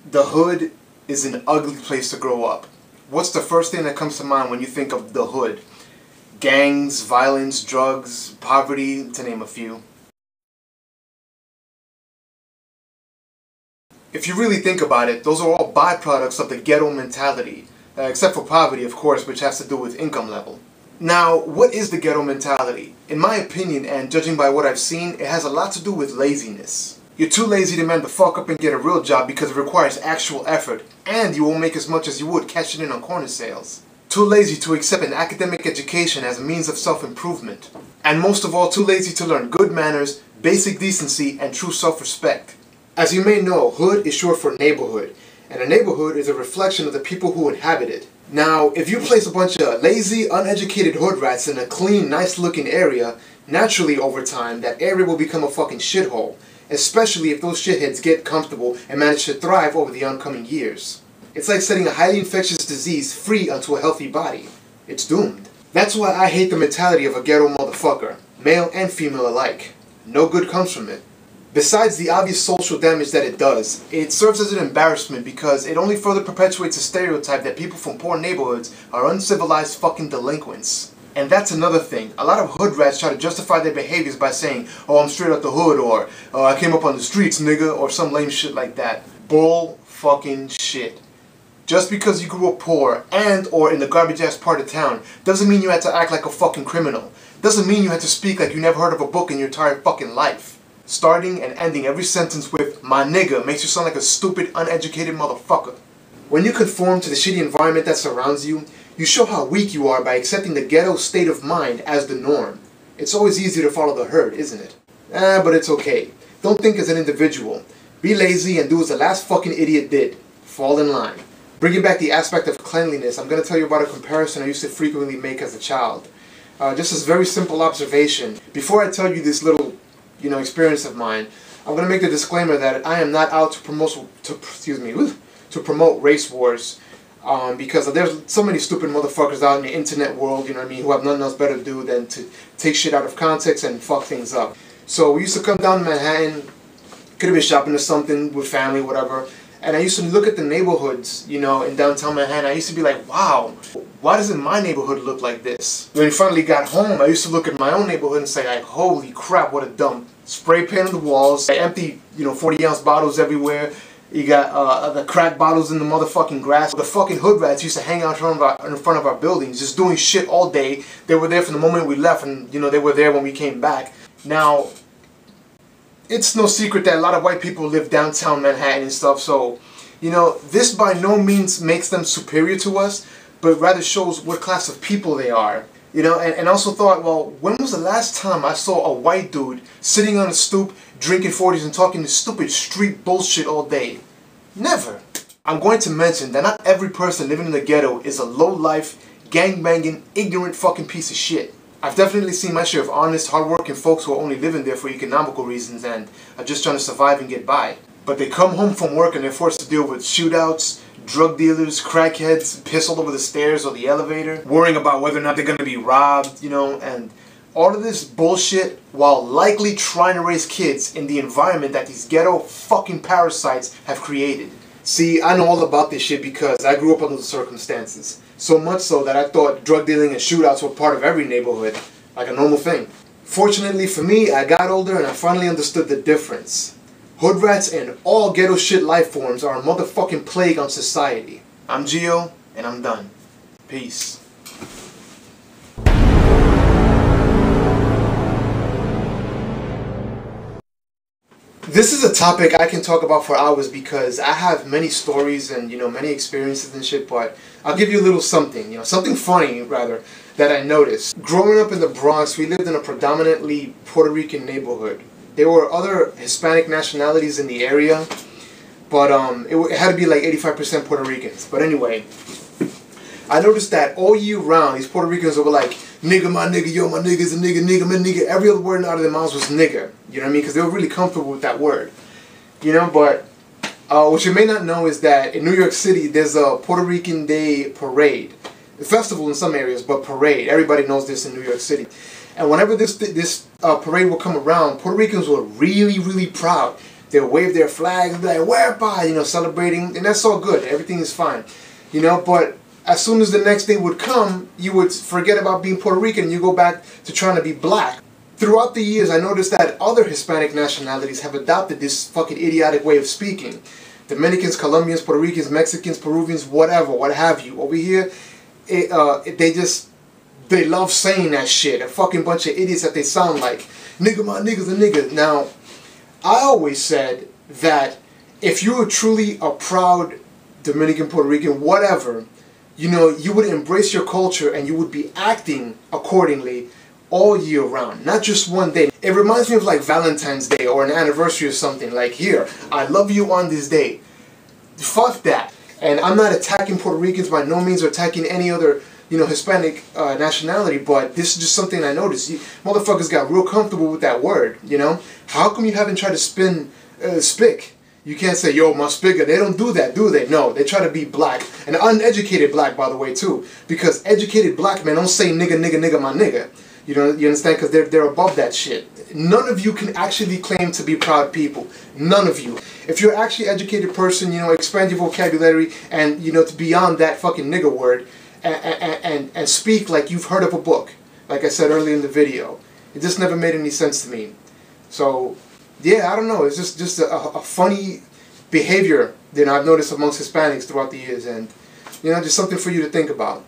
The hood is an ugly place to grow up. What's the first thing that comes to mind when you think of the hood? Gangs, violence, drugs, poverty, to name a few. If you really think about it, those are all byproducts of the ghetto mentality. Except for poverty, of course, which has to do with income level. Now, what is the ghetto mentality? In my opinion, and judging by what I've seen, it has a lot to do with laziness. You're too lazy to man the fuck up and get a real job because it requires actual effort, and you won't make as much as you would cashing in on corner sales. Too lazy to accept an academic education as a means of self-improvement. And most of all, too lazy to learn good manners, basic decency, and true self-respect. As you may know, hood is short for neighborhood, and a neighborhood is a reflection of the people who inhabit it. Now, if you place a bunch of lazy, uneducated hood rats in a clean, nice-looking area, naturally over time, that area will become a fucking shithole, especially if those shitheads get comfortable and manage to thrive over the oncoming years. It's like setting a highly infectious disease free onto a healthy body. It's doomed. That's why I hate the mentality of a ghetto motherfucker, male and female alike. No good comes from it. Besides the obvious social damage that it does, it serves as an embarrassment because it only further perpetuates a stereotype that people from poor neighborhoods are uncivilized fucking delinquents. And that's another thing. A lot of hood rats try to justify their behaviors by saying, "Oh, I'm straight out the hood," or "Oh, I came up on the streets, nigga," or some lame shit like that. Bull fucking shit. Just because you grew up poor and or in the garbage ass part of town doesn't mean you had to act like a fucking criminal. Doesn't mean you had to speak like you never heard of a book in your entire fucking life. Starting and ending every sentence with "my nigga" makes you sound like a stupid, uneducated motherfucker. When you conform to the shitty environment that surrounds you, you show how weak you are by accepting the ghetto state of mind as the norm. It's always easy to follow the herd, isn't it? But it's okay. Don't think as an individual. Be lazy and do as the last fucking idiot did. Fall in line. Bringing back the aspect of cleanliness, I'm going to tell you about a comparison I used to frequently make as a child. Just this very simple observation. Before I tell you this little experience of mine, I'm going to make the disclaimer that I am not out to promote race wars, because there's so many stupid motherfuckers out in the internet world, you know what I mean, who have nothing else better to do than to take shit out of context and fuck things up. So we used to come down to Manhattan, could have been shopping or something with family, whatever, and I used to look at the neighborhoods, in downtown Manhattan. I used to be like, wow, why doesn't my neighborhood look like this? When we finally got home, I used to look at my own neighborhood and say, like, holy crap, what a dump. Spray paint on the walls, empty, 40-ounce bottles everywhere. You got the crack bottles in the motherfucking grass. The fucking hood rats used to hang out in front of our buildings, just doing shit all day. They were there from the moment we left, and, they were there when we came back. Now, it's no secret that a lot of white people live downtown Manhattan and stuff, so, this by no means makes them superior to us, but rather shows what class of people they are. And also thought, well, when was the last time I saw a white dude sitting on a stoop, drinking 40s and talking this stupid street bullshit all day? Never. I'm going to mention that not every person living in the ghetto is a low-life, gang-banging, ignorant fucking piece of shit. I've definitely seen my share of honest, hard-working folks who are only living there for economical reasons and are just trying to survive and get by. But they come home from work and they're forced to deal with shootouts, drug dealers, crackheads, piss all over the stairs or the elevator, worrying about whether or not they're going to be robbed, and all of this bullshit while likely trying to raise kids in the environment that these ghetto fucking parasites have created. See, I know all about this shit because I grew up under the circumstances. So much so that I thought drug dealing and shootouts were part of every neighborhood, like a normal thing. Fortunately for me, I got older and I finally understood the difference. Hood rats and all ghetto shit life forms are a motherfucking plague on society. I'm Geo, and I'm done. Peace. This is a topic I can talk about for hours because I have many stories and, many experiences and shit, but I'll give you a little something, something funny, rather, that I noticed. Growing up in the Bronx, we lived in a predominantly Puerto Rican neighborhood. There were other Hispanic nationalities in the area, but it had to be like 85% Puerto Ricans. But anyway, I noticed that all year round, these Puerto Ricans were like, nigga, my nigga, yo, my nigga's a nigga, nigga, my nigga. Every other word out of their mouths was nigga. You know what I mean? Because they were really comfortable with that word. But what you may not know is that in New York City, there's a Puerto Rican Day parade. A festival in some areas, but parade. Everybody knows this in New York City. And whenever this parade will come around, Puerto Ricans were really, really proud they'll wave their flags and be like, "Whereby," you know, celebrating, and that's all good. Everything is fine, you know. But as soon as the next day would come, you would forget about being Puerto Rican and you go back to trying to be black. Throughout the years, I noticed that other Hispanic nationalities have adopted this fucking idiotic way of speaking. Dominicans, Colombians, Puerto Ricans, Mexicans, Peruvians, whatever, what have you. Over here, they love saying that shit. A fucking bunch of idiots that they sound like. Nigga, my nigga's a nigga. Now, I always said that if you were truly a proud Dominican, Puerto Rican, whatever, you know, you would embrace your culture and you would be acting accordingly all year round, not just one day. It reminds me of like Valentine's Day or an anniversary or something. Like, here, I love you on this day. Fuck that. And I'm not attacking Puerto Ricans by no means, or attacking any other, you know, Hispanic nationality, but this is just something I noticed. You motherfuckers got real comfortable with that word, you know? How come you haven't tried to spin spick? You can't say, yo, my spigger. They don't do that, do they? No, they try to be black. And uneducated black, by the way, too. Because educated black men don't say nigga, nigga, nigga, my nigga. You know, you understand? Because they're above that shit. None of you can actually claim to be proud people. None of you. If you're actually an educated person, you know, expand your vocabulary and, you know, to beyond that fucking nigga word and speak like you've heard of a book. Like I said earlier in the video. It just never made any sense to me. So, yeah, I don't know. It's just a funny behavior that I've noticed amongst Hispanics throughout the years. And, you know, just something for you to think about.